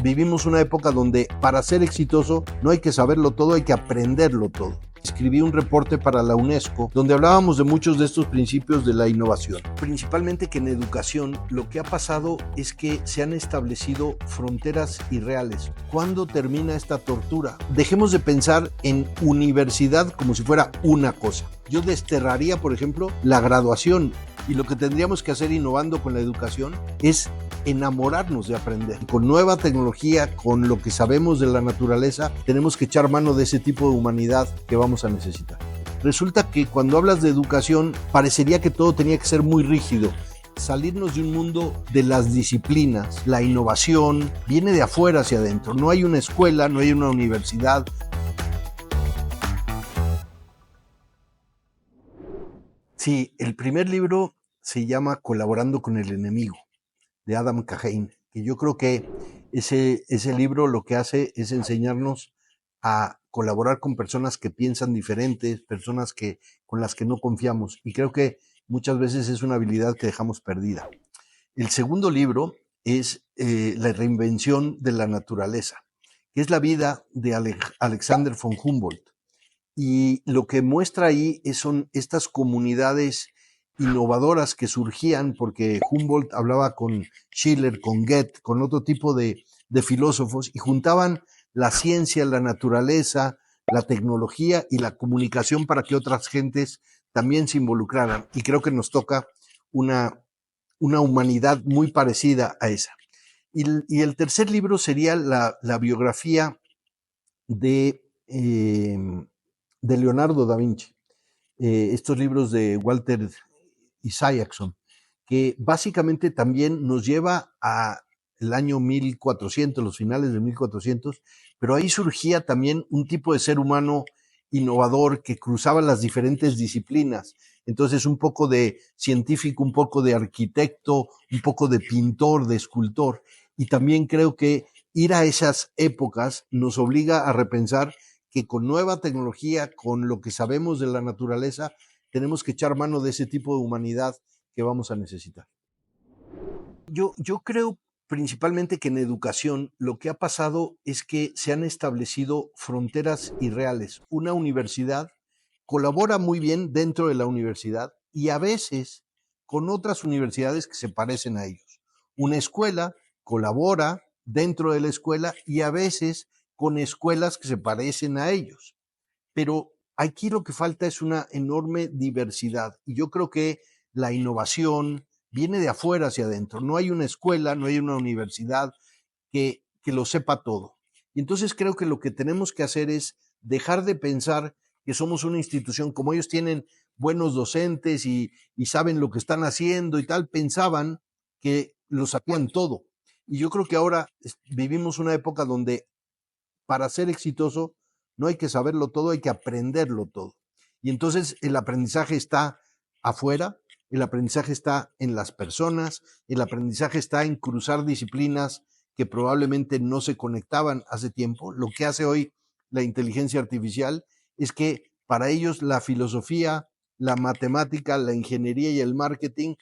vivimos una época donde para ser exitoso no hay que saberlo todo, hay que aprenderlo todo. Escribí un reporte para la UNESCO donde hablábamos de muchos de estos principios de la innovación. Principalmente que en educación lo que ha pasado es que se han establecido fronteras irreales. ¿Cuándo termina esta tortura? Dejemos de pensar en universidad como si fuera una cosa. Yo desterraría, por ejemplo, la graduación, y lo que tendríamos que hacer innovando con la educación es enamorarnos de aprender. Con nueva tecnología, con lo que sabemos de la naturaleza, tenemos que echar mano de ese tipo de humanidad que vamos a necesitar. Resulta que cuando hablas de educación, parecería que todo tenía que ser muy rígido. Salirnos de un mundo de las disciplinas, la innovación, viene de afuera hacia adentro. No hay una escuela, no hay una universidad. Sí, el primer libro se llama Colaborando con el enemigo, de Adam Kahane, que yo creo que ese libro lo que hace es enseñarnos a colaborar con personas que piensan diferentes, personas con las que no confiamos, y creo que muchas veces es una habilidad que dejamos perdida. El segundo libro es La reinvención de la naturaleza, que es la vida de Alexander von Humboldt. Y lo que muestra ahí son estas comunidades innovadoras que surgían porque Humboldt hablaba con Schiller, con Goethe, con otro tipo de filósofos y juntaban la ciencia, la naturaleza, la tecnología y la comunicación para que otras gentes también se involucraran. Y creo que nos toca una humanidad muy parecida a esa. Y el tercer libro sería la biografía de Leonardo da Vinci, estos libros de Walter Isaacson, que básicamente también nos lleva a el año 1400, los finales de 1400, pero ahí surgía también un tipo de ser humano innovador que cruzaba las diferentes disciplinas. Entonces, un poco de científico, un poco de arquitecto, un poco de pintor, de escultor. Y también creo que ir a esas épocas nos obliga a repensar que con nueva tecnología, con lo que sabemos de la naturaleza, tenemos que echar mano de ese tipo de humanidad que vamos a necesitar. Yo creo principalmente que en educación lo que ha pasado es que se han establecido fronteras irreales. Una universidad colabora muy bien dentro de la universidad y a veces con otras universidades que se parecen a ellos. Una escuela colabora dentro de la escuela y a veces con escuelas que se parecen a ellos. Pero aquí lo que falta es una enorme diversidad y yo creo que la innovación viene de afuera hacia adentro. No hay una escuela, no hay una universidad que lo sepa todo. Y entonces creo que lo que tenemos que hacer es dejar de pensar que somos una institución, como ellos tienen buenos docentes y saben lo que están haciendo y tal, pensaban que lo sabían todo. Y yo creo que ahora vivimos una época donde para ser exitoso no hay que saberlo todo, hay que aprenderlo todo. Y entonces el aprendizaje está afuera, el aprendizaje está en las personas, el aprendizaje está en cruzar disciplinas que probablemente no se conectaban hace tiempo. Lo que hace hoy la inteligencia artificial es que para ellos la filosofía, la matemática, la ingeniería y el marketing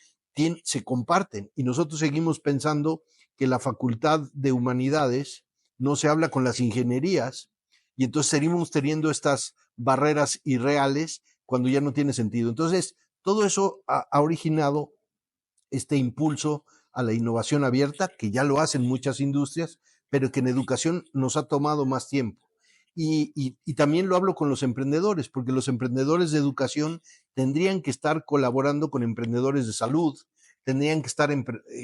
se comparten y nosotros seguimos pensando que la facultad de humanidades no se habla con las ingenierías y entonces seguimos teniendo estas barreras irreales cuando ya no tiene sentido. Entonces, todo eso ha originado este impulso a la innovación abierta, que ya lo hacen muchas industrias, pero que en educación nos ha tomado más tiempo. Y también lo hablo con los emprendedores, porque los emprendedores de educación tendrían que estar colaborando con emprendedores de salud, tendrían que estar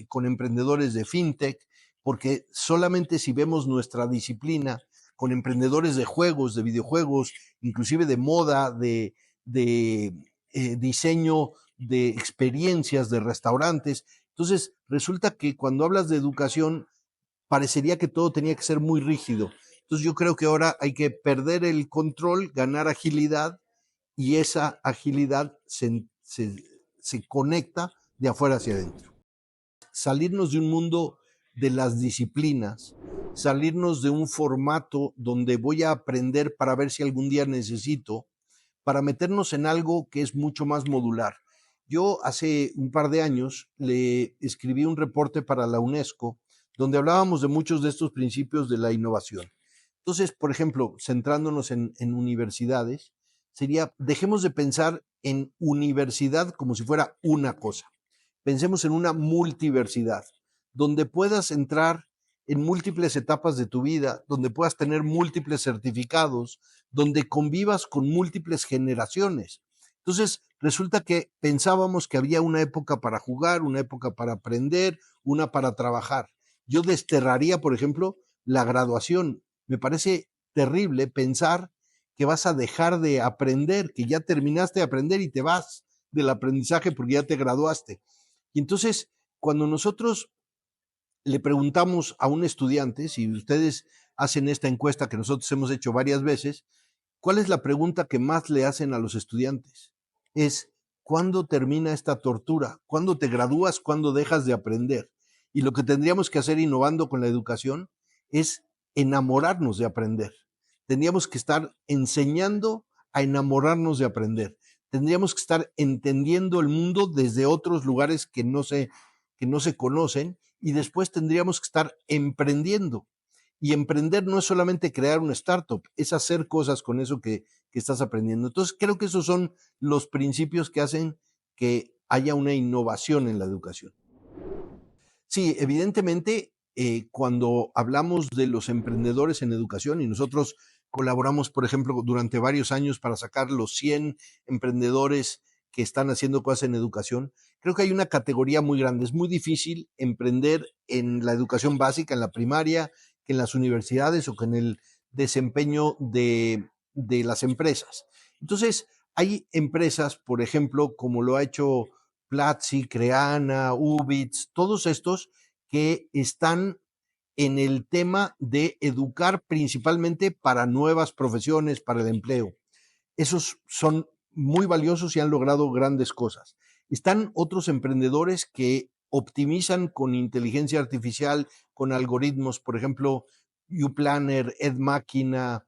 con emprendedores de fintech, porque solamente si vemos nuestra disciplina con emprendedores de juegos, de videojuegos, inclusive de moda, de diseño de experiencias, de restaurantes. Entonces, resulta que cuando hablas de educación, parecería que todo tenía que ser muy rígido. Entonces, yo creo que ahora hay que perder el control, ganar agilidad, y esa agilidad se conecta de afuera hacia adentro. Salirnos de un mundo de las disciplinas, salirnos de un formato donde voy a aprender para ver si algún día necesito, para meternos en algo que es mucho más modular. Yo hace un par de años le escribí un reporte para la UNESCO donde hablábamos de muchos de estos principios de la innovación. Entonces, por ejemplo, centrándonos en universidades, sería, dejemos de pensar en universidad como si fuera una cosa. Pensemos en una multiversidad, donde puedas entrar en múltiples etapas de tu vida, donde puedas tener múltiples certificados, donde convivas con múltiples generaciones. Entonces, resulta que pensábamos que había una época para jugar, una época para aprender, una para trabajar. Yo desterraría, por ejemplo, la graduación. Me parece terrible pensar que vas a dejar de aprender, que ya terminaste de aprender y te vas del aprendizaje porque ya te graduaste. Y entonces, cuando nosotros le preguntamos a un estudiante, si ustedes hacen esta encuesta que nosotros hemos hecho varias veces, ¿cuál es la pregunta que más le hacen a los estudiantes? Es, ¿cuándo termina esta tortura? ¿Cuándo te gradúas? ¿Cuándo dejas de aprender? Y lo que tendríamos que hacer innovando con la educación es enamorarnos de aprender. Tendríamos que estar enseñando a enamorarnos de aprender. Tendríamos que estar entendiendo el mundo desde otros lugares que no se conocen, y después tendríamos que estar emprendiendo. Y emprender no es solamente crear una startup, es hacer cosas con eso que estás aprendiendo. Entonces, creo que esos son los principios que hacen que haya una innovación en la educación. Sí, evidentemente, cuando hablamos de los emprendedores en educación y nosotros colaboramos, por ejemplo, durante varios años para sacar los 100 emprendedores que están haciendo cosas en educación, creo que hay una categoría muy grande. Es muy difícil emprender en la educación básica, en la primaria, que en las universidades o que en el desempeño de las empresas. Entonces, hay empresas, por ejemplo, como lo ha hecho Platzi, Creana, Ubits, todos estos que están en el tema de educar principalmente para nuevas profesiones, para el empleo. Esos son muy valiosos y han logrado grandes cosas. Están otros emprendedores que optimizan con inteligencia artificial, con algoritmos, por ejemplo, UPlanner, EdMáquina,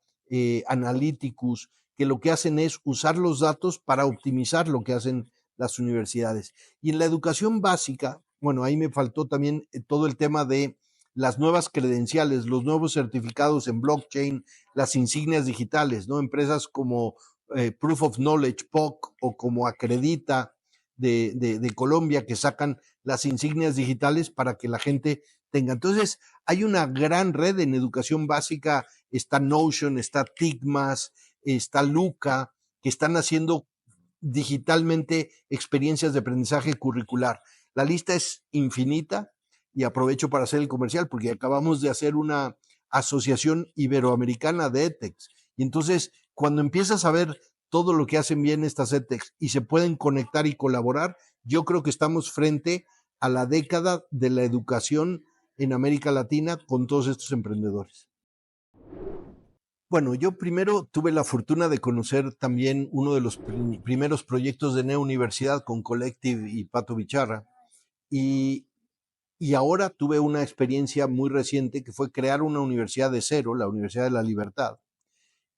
Analyticus, que lo que hacen es usar los datos para optimizar lo que hacen las universidades. Y en la educación básica, bueno, ahí me faltó también todo el tema de las nuevas credenciales, los nuevos certificados en blockchain, las insignias digitales, ¿no? Empresas como Proof of Knowledge, POC, o como Acredita de Colombia, que sacan las insignias digitales para que la gente tenga. Entonces, hay una gran red en educación básica, está Notion, está Tigmas, está Luca, que están haciendo digitalmente experiencias de aprendizaje curricular. La lista es infinita y aprovecho para hacer el comercial porque acabamos de hacer una asociación iberoamericana de EdTechs. Y entonces, cuando empiezas a ver todo lo que hacen bien estas EdTechs y se pueden conectar y colaborar, yo creo que estamos frente a la década de la educación en América Latina con todos estos emprendedores. Bueno, yo primero tuve la fortuna de conocer también uno de los primeros proyectos de Neo Universidad con Collective y Pato Bicharra. Y, y ahora tuve una experiencia muy reciente que fue crear una universidad de cero, la Universidad de la Libertad.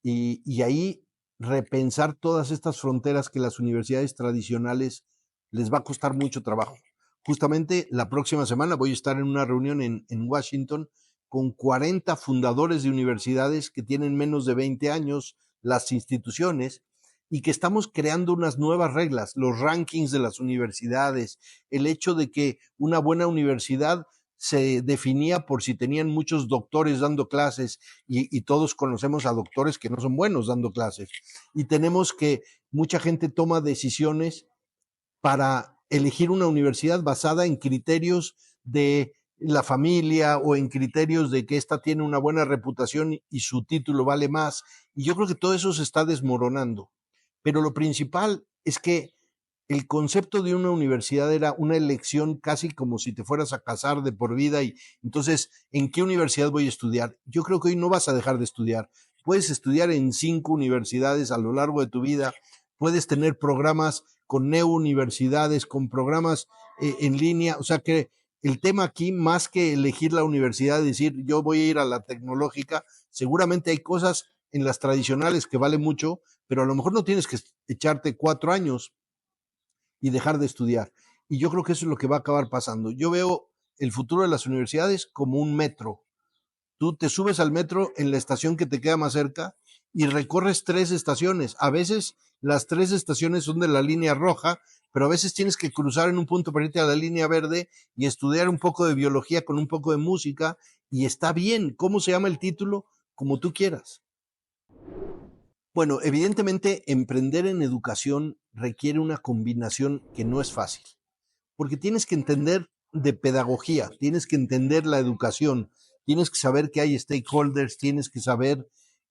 Y ahí repensar todas estas fronteras que las universidades tradicionales les va a costar mucho trabajo. Justamente la próxima semana voy a estar en una reunión en Washington con 40 fundadores de universidades que tienen menos de 20 años, las instituciones, y que estamos creando unas nuevas reglas, los rankings de las universidades, el hecho de que una buena universidad se definía por si tenían muchos doctores dando clases y todos conocemos a doctores que no son buenos dando clases. Y tenemos que mucha gente toma decisiones para elegir una universidad basada en criterios de la familia o en criterios de que esta tiene una buena reputación y su título vale más. Y yo creo que todo eso se está desmoronando. Pero lo principal es que el concepto de una universidad era una elección casi como si te fueras a casar de por vida y entonces, ¿en qué universidad voy a estudiar? Yo creo que hoy no vas a dejar de estudiar. Puedes estudiar en 5 universidades a lo largo de tu vida, puedes tener programas con neouniversidades, con programas en línea, o sea que el tema aquí, más que elegir la universidad, decir yo voy a ir a la tecnológica, seguramente hay cosas en las tradicionales que valen mucho, pero a lo mejor no tienes que echarte 4 años y dejar de estudiar. Y yo creo que eso es lo que va a acabar pasando. Yo veo el futuro de las universidades como un metro. Tú te subes al metro en la estación que te queda más cerca y recorres 3 estaciones. A veces las 3 estaciones son de la línea roja, pero a veces tienes que cruzar en un punto para irte a la línea verde y estudiar un poco de biología con un poco de música, y está bien. ¿Cómo se llama el título? Como tú quieras. Bueno, evidentemente emprender en educación requiere una combinación que no es fácil, porque tienes que entender de pedagogía, tienes que entender la educación, tienes que saber que hay stakeholders, tienes que saber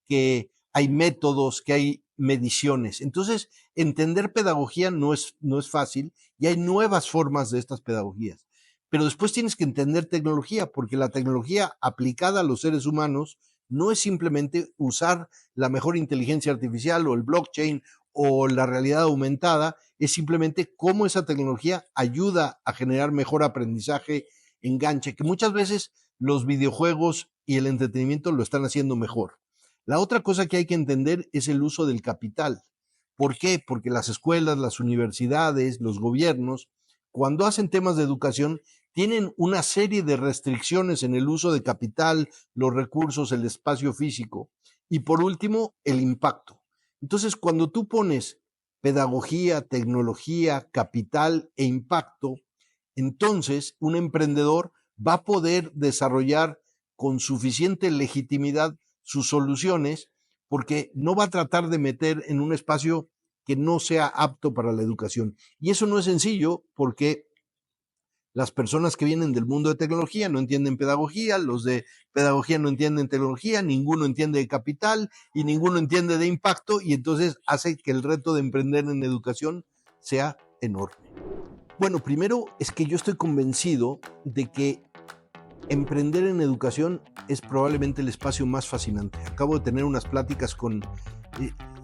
que hay métodos, que hay mediciones. Entonces, entender pedagogía no es fácil, y hay nuevas formas de estas pedagogías. Pero después tienes que entender tecnología, porque la tecnología aplicada a los seres humanos no es simplemente usar la mejor inteligencia artificial o el blockchain o la realidad aumentada, es simplemente cómo esa tecnología ayuda a generar mejor aprendizaje, enganche, que muchas veces los videojuegos y el entretenimiento lo están haciendo mejor. La otra cosa que hay que entender es el uso del capital. ¿Por qué? Porque las escuelas, las universidades, los gobiernos, cuando hacen temas de educación, tienen una serie de restricciones en el uso de capital, los recursos, el espacio físico. Y por último, el impacto. Entonces, cuando tú pones pedagogía, tecnología, capital e impacto, entonces un emprendedor va a poder desarrollar con suficiente legitimidad sus soluciones, porque no va a tratar de meter en un espacio que no sea apto para la educación. Y eso no es sencillo, porque las personas que vienen del mundo de tecnología no entienden pedagogía, los de pedagogía no entienden tecnología, ninguno entiende de capital y ninguno entiende de impacto, y entonces hace que el reto de emprender en educación sea enorme. Bueno, primero es que yo estoy convencido de que emprender en educación es probablemente el espacio más fascinante. Acabo de tener unas pláticas con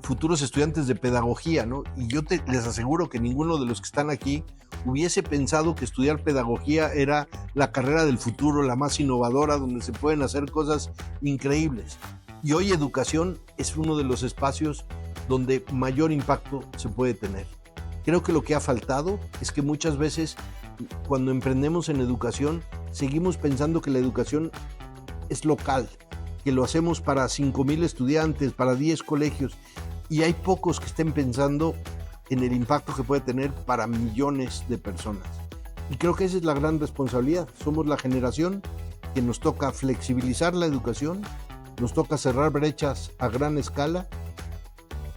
futuros estudiantes de pedagogía, ¿no? Y yo les aseguro que ninguno de los que están aquí hubiese pensado que estudiar pedagogía era la carrera del futuro, la más innovadora, donde se pueden hacer cosas increíbles. Y hoy educación es uno de los espacios donde mayor impacto se puede tener. Creo que lo que ha faltado es que muchas veces cuando emprendemos en educación seguimos pensando que la educación es local, que lo hacemos para 5,000 estudiantes, para 10 colegios, y hay pocos que estén pensando en el impacto que puede tener para millones de personas. Y creo que esa es la gran responsabilidad. Somos la generación que nos toca flexibilizar la educación, nos toca cerrar brechas a gran escala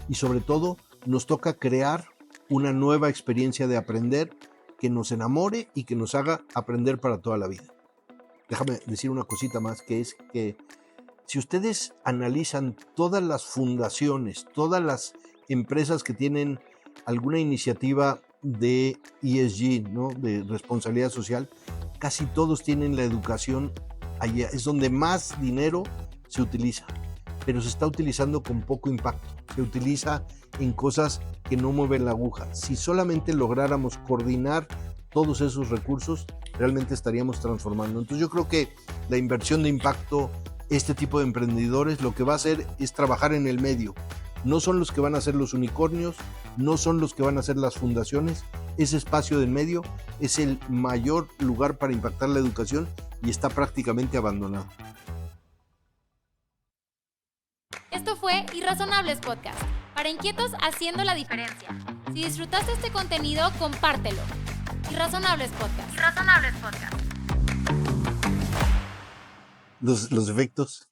y sobre todo nos toca crear una nueva experiencia de aprender que nos enamore y que nos haga aprender para toda la vida. Déjame decir una cosita más, que es que si ustedes analizan todas las fundaciones, todas las empresas que tienen alguna iniciativa de ESG, ¿no?, de responsabilidad social, casi todos tienen la educación allá. Es donde más dinero se utiliza, pero se está utilizando con poco impacto. Se utiliza en cosas que no mueven la aguja. Si solamente lográramos coordinar todos esos recursos, realmente estaríamos transformando. Entonces yo creo que la inversión de impacto, este tipo de emprendedores, lo que va a hacer es trabajar en el medio. No son los que van a ser los unicornios, no son los que van a ser las fundaciones. Ese espacio del medio es el mayor lugar para impactar la educación y está prácticamente abandonado. Esto fue Irrazonables Podcast, para inquietos haciendo la diferencia. Si disfrutaste este contenido, compártelo. Irrazonables Podcast. Irrazonables Podcast. Los efectos.